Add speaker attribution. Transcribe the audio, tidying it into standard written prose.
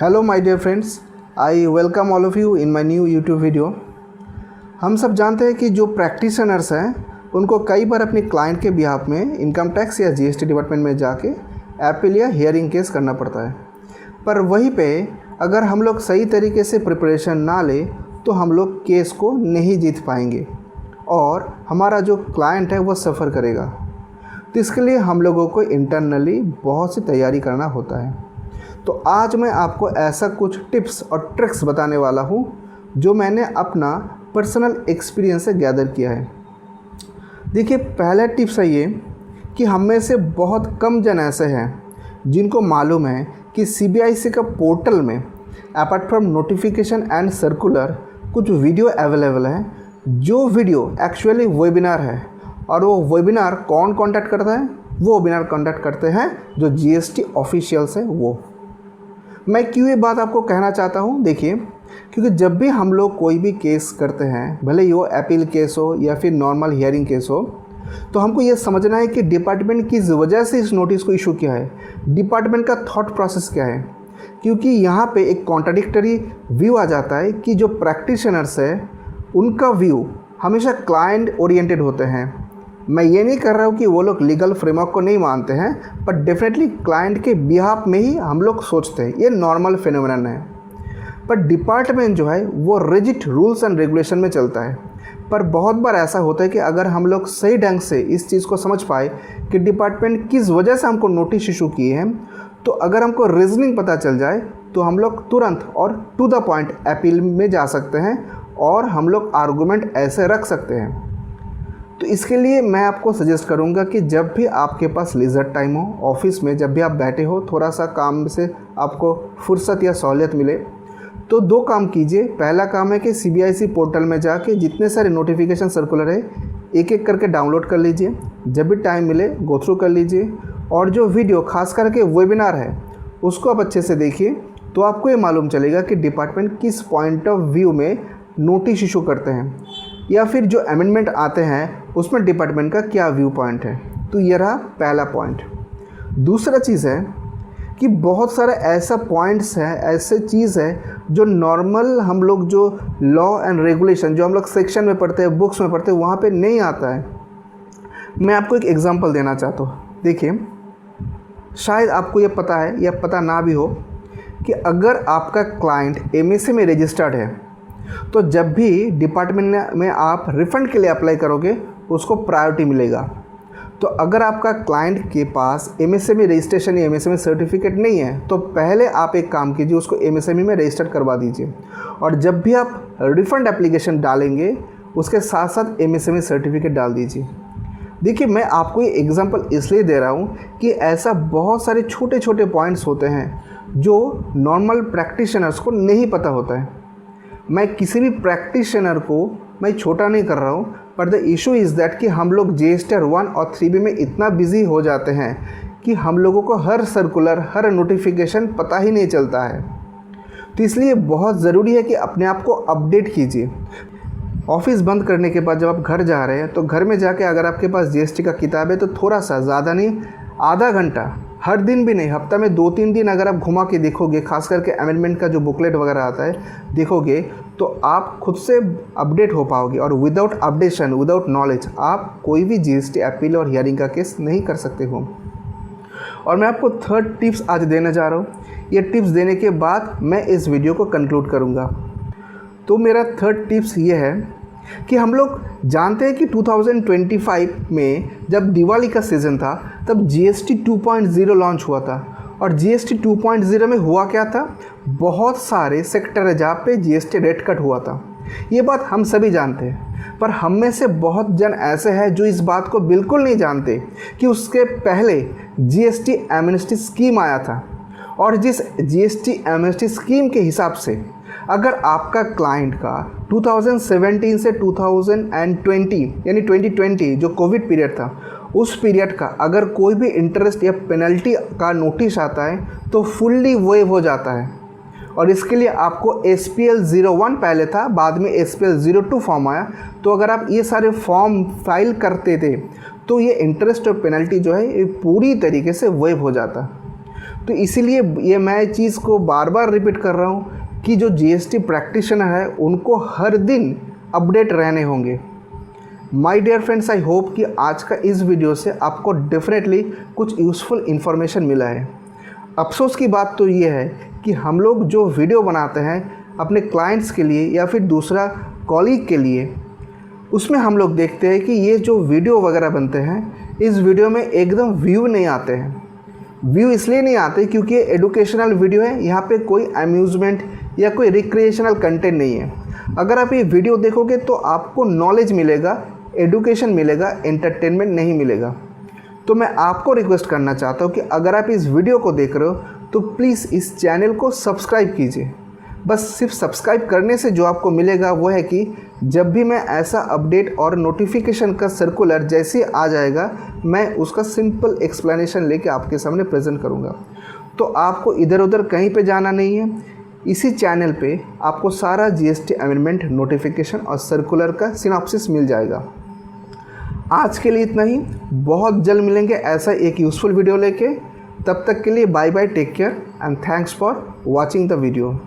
Speaker 1: Hello my dear friends, I welcome all of you in my new YouTube video. हम सब जानते हैं कि जो प्रैक्टिशनर्स हैं उनको कई बार अपने क्लाइंट के बिहाफ में इनकम टैक्स या जीएसटी डिपार्टमेंट में जाके अपील या हियरिंग केस करना पड़ता है। पर वहीं पे अगर हम लोग सही तरीके से प्रिपरेशन ना ले तो हम लोग केस को नहीं जीत पाएंगे और हमारा जो क्लाइंट है वो सफ़र करेगा। तो इसके लिए हम लोगों को इंटरनली बहुत सी तैयारी करना होता है। तो आज मैं आपको ऐसा कुछ टिप्स और ट्रिक्स बताने वाला हूँ जो मैंने अपना पर्सनल एक्सपीरियंस से गैदर किया है। देखिए, पहला टिप्स है ये कि हम में से बहुत कम जन ऐसे हैं जिनको मालूम है कि सीबीआईसी का पोर्टल में apart from notification and circular कुछ वीडियो अवेलेबल है। जो वीडियो एक्चुअली वेबिनार है और वो वेबिनार कौन कॉन्टैक्ट करता है? वो वेबिनार कॉन्टैक्ट करते हैं जो जीएसटी ऑफिशियल्स है वो। मैं क्यों ये बात आपको कहना चाहता हूँ? देखिए, क्योंकि जब भी हम लोग कोई भी केस करते हैं, भले ही वो अपील केस हो या फिर नॉर्मल हियरिंग केस हो, तो हमको ये समझना है कि डिपार्टमेंट किस वजह से इस नोटिस को इशू किया है, डिपार्टमेंट का थॉट प्रोसेस क्या है। क्योंकि यहाँ पे एक कॉन्ट्राडिक्टरी व्यू आ जाता है कि जो प्रैक्टिशनर्स है उनका व्यू हमेशा क्लाइंट ओरिएंटेड होते हैं। मैं ये नहीं कर रहा हूँ कि वो लोग लीगल फ्रेमवर्क को नहीं मानते हैं, पर डेफिनेटली क्लाइंट के बिहाफ में ही हम लोग सोचते हैं। ये नॉर्मल फिनोमेनन है। पर डिपार्टमेंट जो है वो रिजिड रूल्स एंड रेगुलेशन में चलता है। पर बहुत बार ऐसा होता है कि अगर हम लोग सही ढंग से इस चीज़ को समझ पाए कि डिपार्टमेंट किस वजह से हमको नोटिस इशू किए हैं, तो अगर हमको रीजनिंग पता चल जाए तो हम लोग तुरंत और टू द पॉइंट अपील में जा सकते हैं और हम लोग आर्गूमेंट ऐसे रख सकते हैं। तो इसके लिए मैं आपको सजेस्ट करूंगा कि जब भी आपके पास लीजर टाइम हो, ऑफिस में जब भी आप बैठे हो, थोड़ा सा काम से आपको फुर्सत या सहूलियत मिले, तो दो काम कीजिए। पहला काम है कि सीबीआईसी पोर्टल में जाके जितने सारे नोटिफिकेशन सर्कुलर है एक एक करके डाउनलोड कर लीजिए। जब भी टाइम मिले गो थ्रू कर लीजिए और जो वीडियो खास करके वेबिनार है उसको आप अच्छे से देखिए, तो आपको ये मालूम चलेगा कि डिपार्टमेंट किस पॉइंट ऑफ व्यू में नोटिस इशू करते हैं या फिर जो अमेंडमेंट आते हैं उसमें डिपार्टमेंट का क्या व्यू पॉइंट है। तो ये रहा पहला पॉइंट। दूसरा चीज़ है कि बहुत सारा ऐसा पॉइंट्स है, ऐसे चीज़ है जो नॉर्मल हम लोग जो लॉ एंड रेगुलेशन जो हम लोग सेक्शन में पढ़ते हैं, बुक्स में पढ़ते हैं, वहाँ पे नहीं आता है। मैं आपको एक एग्जांपल देना चाहता हूँ। देखिए, शायद आपको ये पता है या पता ना भी हो कि अगर आपका क्लाइंट एमएसए में रजिस्टर्ड है तो जब भी डिपार्टमेंट में आप रिफ़ंड के लिए अप्लाई करोगे उसको प्रायोरिटी मिलेगा। तो अगर आपका क्लाइंट के पास एमएसएमई रजिस्ट्रेशन या एमएसएमई सर्टिफिकेट नहीं है तो पहले आप एक काम कीजिए, उसको एमएसएमई में रजिस्टर करवा दीजिए और जब भी आप रिफ़ंड एप्लीकेशन डालेंगे उसके साथ साथ एमएसएमई सर्टिफिकेट डाल दीजिए। देखिए, मैं आपको ये एग्जांपल इसलिए दे रहा हूँ कि ऐसा बहुत सारे छोटे छोटे पॉइंट्स होते हैं जो नॉर्मल प्रैक्टिशनर्स को नहीं पता होता है। मैं किसी भी प्रैक्टिशनर को मैं छोटा नहीं कर रहा हूँ, पर द इशू इज़ दैट कि हम लोग जीएसटी 1 और 3B में इतना बिजी हो जाते हैं कि हम लोगों को हर सर्कुलर, हर नोटिफिकेशन पता ही नहीं चलता है। तो इसलिए बहुत ज़रूरी है कि अपने आप को अपडेट कीजिए। ऑफिस बंद करने के बाद जब आप घर जा रहे हैं तो घर में जाके अगर आपके पास जीएसटी का किताब है तो थोड़ा सा, ज़्यादा नहीं, आधा घंटा, हर दिन भी नहीं, हफ्ता में 2-3 दिन अगर आप घुमा के देखोगे, खास करके अमेंडमेंट का जो बुकलेट वगैरह आता है देखोगे, तो आप खुद से अपडेट हो पाओगे। और विदाउट अपडेशन, विदाउट नॉलेज आप कोई भी जीएसटी अपील और हियरिंग का केस नहीं कर सकते हो। और मैं आपको थर्ड टिप्स आज देने जा रहा हूँ। ये टिप्स देने के बाद मैं इस वीडियो को कंक्लूड करूँगा। तो मेरा थर्ड टिप्स ये है कि हम लोग जानते हैं कि 2025 में जब दिवाली का सीज़न था तब जीएसटी 2.0 लॉन्च हुआ था। और जीएसटी 2.0 में हुआ क्या था? बहुत सारे सेक्टर है जहाँ पे जीएसटी रेट कट हुआ था। ये बात हम सभी जानते हैं, पर हम में से बहुत जन ऐसे हैं जो इस बात को बिल्कुल नहीं जानते कि उसके पहले जीएसटी एमनेस्टी स्कीम आया था। और जिस जीएसटी एमनेस्टी स्कीम के हिसाब से अगर आपका क्लाइंट का 2017 से 2020 यानी 2020 जो कोविड पीरियड था, उस पीरियड का अगर कोई भी इंटरेस्ट या पेनल्टी का नोटिस आता है तो फुल्ली वेव हो जाता है। और इसके लिए आपको SPL 01 पहले था, बाद में SPL 02 फॉर्म आया। तो अगर आप ये सारे फॉर्म फाइल करते थे तो ये इंटरेस्ट और पेनल्टी जो है ये पूरी तरीके से वेव हो जाता। तो इसीलिए ये मैं चीज़ को बार बार रिपीट कर रहा हूँ कि जो जीएसटी प्रैक्टिशनर है उनको हर दिन अपडेट रहने होंगे। My dear friends, I hope कि आज का इस वीडियो से आपको डेफिनेटली कुछ यूज़फुल इन्फॉर्मेशन मिला है। अफसोस की बात तो ये है कि हम लोग जो वीडियो बनाते हैं अपने क्लाइंट्स के लिए या फिर दूसरा कॉलीग के लिए, उसमें हम लोग देखते हैं कि ये जो वीडियो वगैरह बनते हैं, इस वीडियो में एकदम व्यू नहीं आते हैं। व्यू इसलिए नहीं आते क्योंकि ये एडुकेशनल वीडियो है, यहाँ पे कोई अम्यूज़मेंट या कोई रिक्रिएशनल कंटेंट नहीं है। अगर आप ये वीडियो देखोगे तो आपको नॉलेज मिलेगा, एडुकेशन मिलेगा, एंटरटेनमेंट नहीं मिलेगा। तो मैं आपको रिक्वेस्ट करना चाहता हूँ कि अगर आप इस वीडियो को देख रहे हो तो प्लीज़ इस चैनल को सब्सक्राइब कीजिए। बस सिर्फ सब्सक्राइब करने से जो आपको मिलेगा वो है कि जब भी मैं ऐसा अपडेट और नोटिफिकेशन का सर्कुलर जैसे आ जाएगा, मैं उसका सिंपल एक्सप्लेनेशन लेके आपके सामने प्रेजेंट करूँगा। तो आपको इधर उधर कहीं पे जाना नहीं है, इसी चैनल पे आपको सारा जीएसटी अमेंडमेंट नोटिफिकेशन और सर्कुलर का सिनॉप्सिस मिल जाएगा। आज के लिए इतना ही, बहुत जल्द मिलेंगे ऐसा एक यूज़फुल वीडियो लेके। तब तक के लिए bye bye, take care and thanks for watching the video.